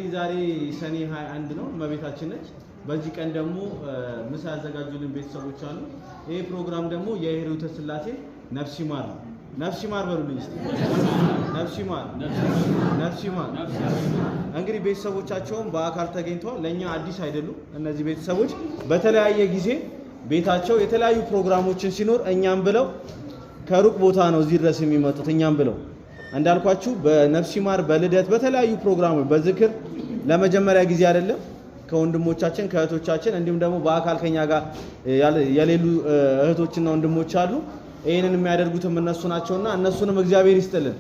እንግዲህ ዛሬ ሰኔ 21 ነው መቤታችን ነች በዚህ ቀን ደግሞ ምሳ ያዘጋጁልን ቤተሰቦች አሉ ይሄ ፕሮግራም ደግሞ የሂሩተ ስላሴ ነፍስ ይማር ነው ነፍስ ይማር በሉልኝ እስቲ ነፍስ ይማር እንግዲህ ቤተሰቦቻቸውም በአካል ተገኝተዋል ለኛ አዲስ አይደሉም እነዚህ ቤተሰቦች በተለያየ ጊዜ ቤታቸው የተለያዩ ፕሮግራሞችን ሲኖር እኛም ብለው ከሩቅ ቦታ ነው እዚህ ድረስ የሚመጡት እኛም ብለው እንዳልኳችሁ በነፍስ ይማር በልደት በተለያዩ ፕሮግራሞች በዝክር ለመጀመሪያ ጊዜ አይደለም ከወንድሞቻችን ከእህቶቻችን እንዲሁም ደግሞ በአካል ከኛ ጋር የሌሉ እህቶችና ወንድሞች አሉ ይሄንን የሚያደርጉትም እነሱ ናቸውና እነሱንም እግዚአብሔር ይስጥልን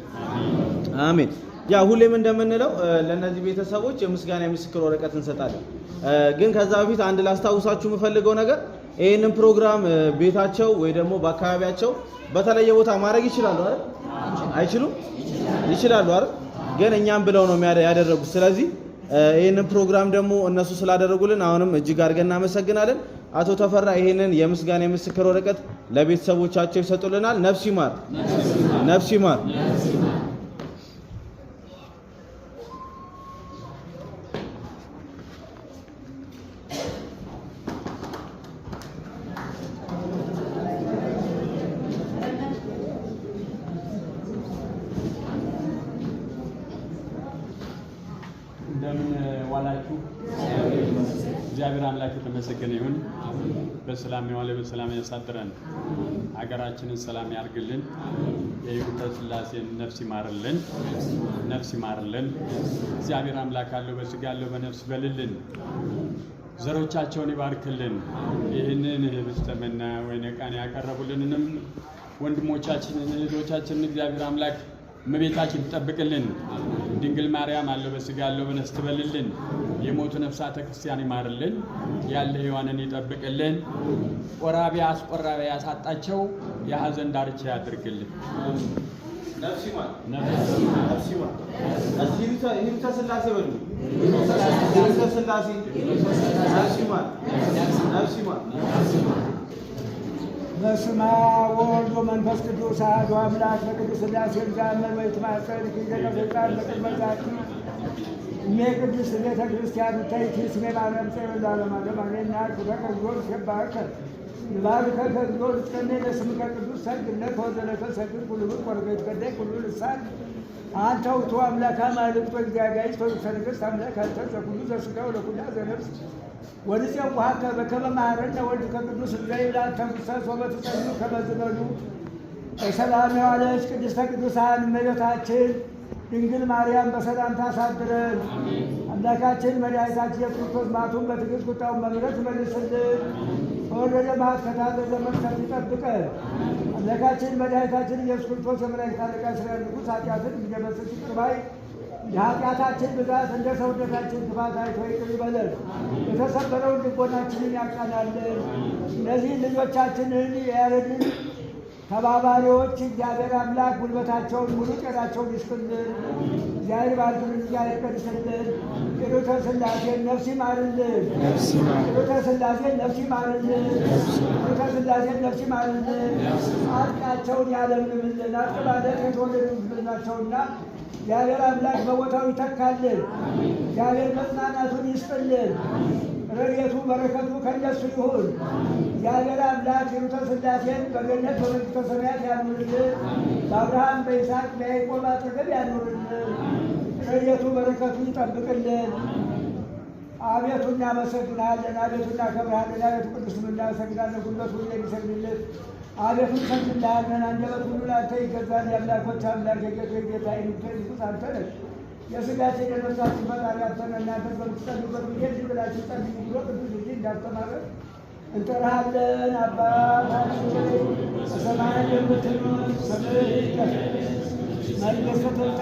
አሜን ያ ሁሌም እንደምንለው ለነዚህ ቤተሰቦች የምስጋና የምስክር ወረቀት እንሰጣለን ግን ከዛ በፊት አንድ ላስታውሳችሁ የምፈልገው ነገር ይሄንን ፕሮግራም ቤታቸው ወይ ደግሞ በአካባቢያቸው በተለየ ቦታ ማድረግ ይችላሉ አይደል አይችሉም ይችላሉ አይደል ግን እኛም ብለው ነው ያደረጉት ስለዚህ ይሄንን ፕሮግራም ደግሞ እነሱ ስላደረጉልን አሁንም እጅግ አድርገን እናመሰግናለን አቶ ተፈራ ይሄንን የምስጋና የምስክር ወረቀት ለቤተሰቦቻቸው ይሰጡልናል ነፍስ ይማር ነፍስ ይማር ዋላችሁ እግዚአብሔር አምላክ የተመሰገነ ይሁን በሰላም ያዋለ በሰላም ያሳድረን ሀገራችንን ሰላም ያርግልን የሂሩተ ስላሴን ነፍስ ይማርልን እግዚአብሔር አምላክ አለው በስጋ ያለው በነፍስ በልልን ዘሮቻቸውን ይባርክልን ይህንን ህብስተመና ወይነቃን ያቀረቡልንንም ወንድሞቻችንን እህቶቻችንን እግዚአብሔር አምላክ መቤታችን ተጠብቅልን ድንግል ማርያም አለው በስጋ ያለው በነፍስ ትበልልን የሞቱ ነፍሳተ ክርስቲያን ይማርልን ያለ ሕያዋንን ይጠብቅልን ቆራቢ አስቆራቢ ያሳጣቸው የሐዘን ዳርቻ ያድርግልን ነፍስ ይማር ሂሩተ ስላሴ በሉ ሂሩተ ስላሴ ነፍስ ይማር በስመ አብ ወወልድ ወመንፈስ ቅዱስ አሐዱ አምላክ በቅዱስ ሥላሴ ዘአምር ወይትማጸን ኪደተ ስልጣን በቅድመ ዛቲ እሜ ቅድስት ቤተ ክርስቲያን ተይቲ ስሜ ማርያም ጽዮን ለዓለመ ዓለም አሜን። ተቀድሶ ይባርከ ይባርከ ከእግዚኦ ይትቀደስ ለስምከ ቅዱስ ሰግድለከ ወዘለከ ሰግድ ኩሉ ብር ወርገ ይትቀደስ ኩሉ ልሳን አንተ ውእቱ አምላከ አማልክት ወእግዚአብሔር ተወሰነገስ አምላክ አንተ ዘኩሉ ዘሥጋ ወለኩላ ዘነፍስ ወዲያ ወሃከ በከመ መሐረነ ወልድ ከቅዱስ እግዚአብሔር ተምሰሶ በተጸኑ ከመዝበሉ በሰላም ያዋለች ቅድስተ ቅዱሳን እመቤታችን ድንግል ማርያም በሰላም ታሳድረን አምላካችን መድኃኒታችን ኢየሱስ ክርስቶስ ማቱን በትዕግስት ቁጣውን በምሕረት መልስልን ወረደ ማት ከታዘዘ መቅሰፍት ይጠብቀን አምላካችን መድኃኒታችን ኢየሱስ ክርስቶስ የመላእክት አለቃ እስራኤል ንጉሥ ኃጢአትን የሚደመስስ ይቅር ባይ የኃጢአታችን ብዛት እንደ ሰውነታችን ክፋት አይቶ ይቅር ይበለን የተሰበረውን ልቦናችንን ያቃናልን እነዚህ ልጆቻችንን የያሬድን ተባባሪዎች እግዚአብሔር አምላክ ጉልበታቸውን ሙሉ ጤናቸውን ይስጥልን እግዚአብሔር ባርክልን እግዚአብሔር ቀድስልን ሂሩተ ስላሴን ነፍስ ይማርልን ሂሩተ ስላሴን ነፍስ ይማርልን ሂሩተ ስላሴን ነፍስ ይማርልን አጥቃቸውን ያለምልምልን አጥባለት የተወለዱ ናቸውና እግዚአብሔር አምላክ በቦታው ይተካልን እግዚአብሔር መጽናናቱን ይስጥልን ረድኤቱ በረከቱ ከእነሱ ይሁን እግዚአብሔር አምላክ ሂሩተ ስላሴን በገነት በመንግሥተ ሰማያት ያኑርልን በአብርሃም በይስሐቅ በያዕቆብ አጠገብ ያኑርልን ረድኤቱ በረከቱ ይጠብቅልን አቤቱ እናመሰግናለን አቤቱ እናከብርሃለን አቤቱ ቅዱስ ስምህ እናመሰግናለን ጉልበት ሁሉ የሚሰግድልህ አቤቱ እንሰግድልሃለን አንደበት ሁሉ ለአንተ ይገዛል የአምላኮች አምላክ የጌቶች ጌታ ኢየሱስ አንተ ነህ የሥጋችን የነፍሳችን ፈጣሪ አንተ ነህ እናንተ በምትጸልዩበት ጊዜ እንዲህ ብላችሁ ጸልዩ ብሎ ቅዱስ ልጅ እንዳስተማረን እንጠራሃለን አባታችን በሰማይ የምትኖር ስምህ ይቀደስ መንግሥትህ ትምጣ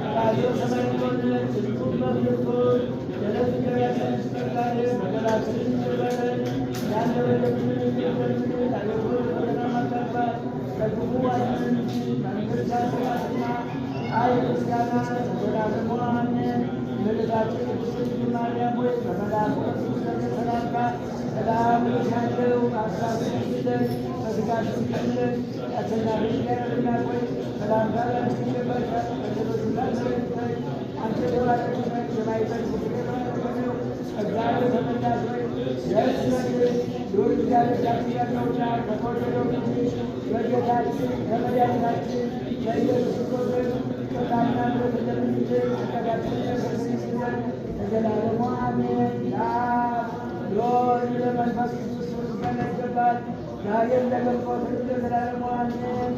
ፈቃድህ በሰማይ እንደሆነች እንዲሁም በምድር ትሁን የዕለት እንጀራችንን ስጠን ዛሬ በደላችንን ይቅር በለን እኛም የበደሉንን ይቅር እንደምንል አቤቱ ወደ ፈተና አታግባን ከክፉ አድነን እንጂ መንግሥት ያንተ ናትና ኃይል ምስጋና ለዘላለሙ አሜን። እመቤታችን ቅድስት ድንግል ማርያም ሆይ በመልአኩ በቅዱስ ሰላምታ ሰላም እልሻለሁ በሐሳብሽ ድንግል ነሽ በሥጋሽም ድንግል ነሽ የአሸናፊ እግዚአብሔር እናት ሆይ ሰላምታ ላንቺ ይገባሻል ከሴቶች ሁሉ ተለይተሽ አንተ ተባረክ የማይፈር እግዚአብሔር ተመላሽ ሆይ ደስ ይበልህ። ዱር እግዚአብሔር ያስያለውና ከተወደደው ልጅ በጌታችን ከመድኃኒታችን ከኢየሱስ ክርስቶስ ይቅርታና ምሕረት እንደምንችል ፈቃዳችን ያሰስይልን ለዘላለሙ አሜን። ለአብ ለወልድ ለመንፈስ ቅዱስ ምስጋና ይገባል ዛሬም ለገባው ለዘላለሙ አሜን።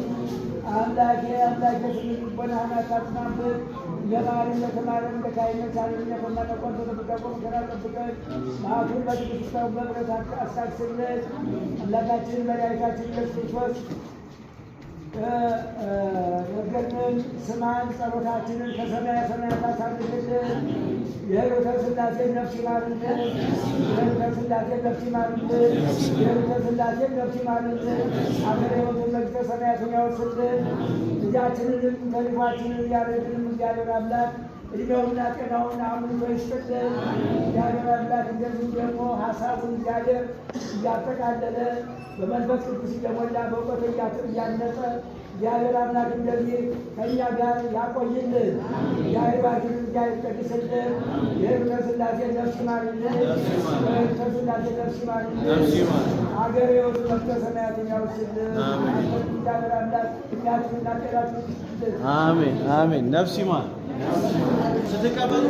አምላኬ አምላኬ ስለ ልቦናህን አታጽናብን ለማሪ ለተማረም ለካይነት ሳለኛ ከማነቆን ተጠብቀው ከራ ጠብቀን ማቱን በትክክል በብረት አሳክስልን አምላካችን መድኃኒታችን ኢየሱስ ክርስቶስ ነገርን ስማን ጸሎታችንን ከሰማያ ሰማያት አሳርግልን። የሕይወተ ሥላሴ ነፍስ ይማርልን። የሕይወተ ሥላሴ ነፍስ ይማርልን። የሕይወተ ሥላሴ ነፍስ ይማርልን። አገረ ሕይወትን መንግሥተ ሰማያትን ያወርስልን። ልጃችንን ተልኳችንን እያደረግንም እግዚአብሔር አምላክ እድሜውንና ጤናውን አምልቶ ይስጥልን። እግዚአብሔር አምላክ እንደዚሁ ደግሞ ሀሳቡን እግዚአብሔር እያጠቃለለ በመንፈስ ቅዱስ እየሞላ በእውቀት እያነጸ እግዚአብሔር አምላክ እንደዚህ ከእኛ ጋር ያቆይልን። የአይባችን እግዚአብሔር ቀድስልን። የሕይወተ ሥላሴ ነፍስ ይማርልን። የሕይወተ ሥላሴ ነፍስ ይማርልን። አገረ ሕይወት መንግሥተ ሰማያትን ያውርስልን። እግዚአብሔር አምላክ እድሜያችሁንና ጤናችሁን ይስጥልን። አሜን አሜን። ነፍስ ይማር ስትቀበሉ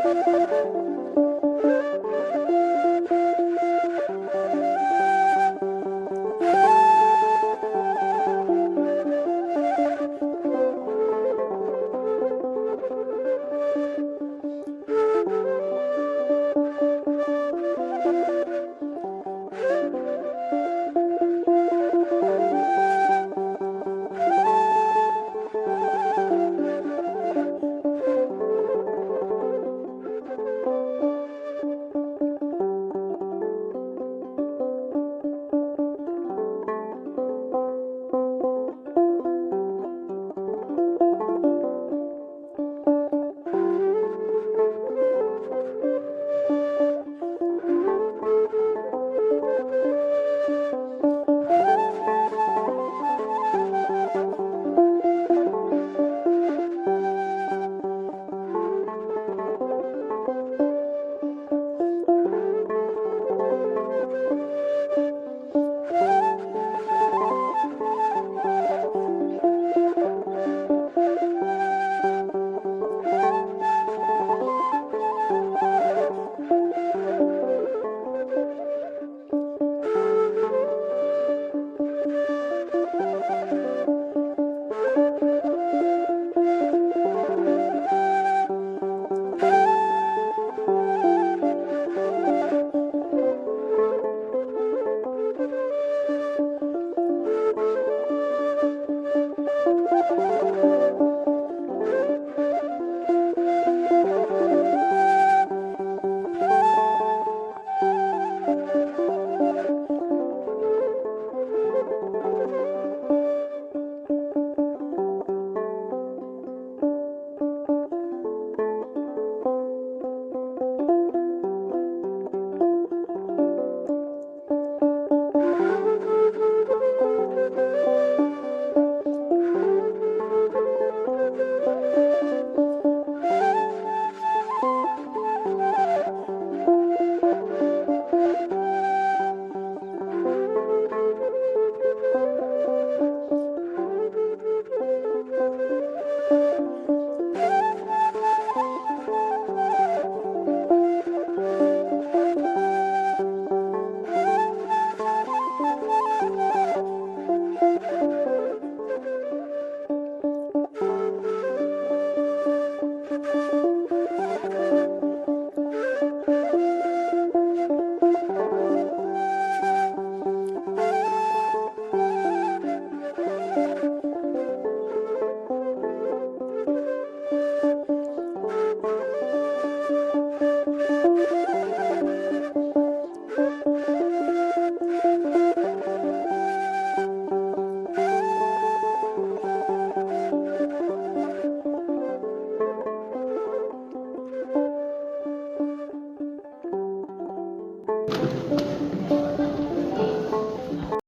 Thank you.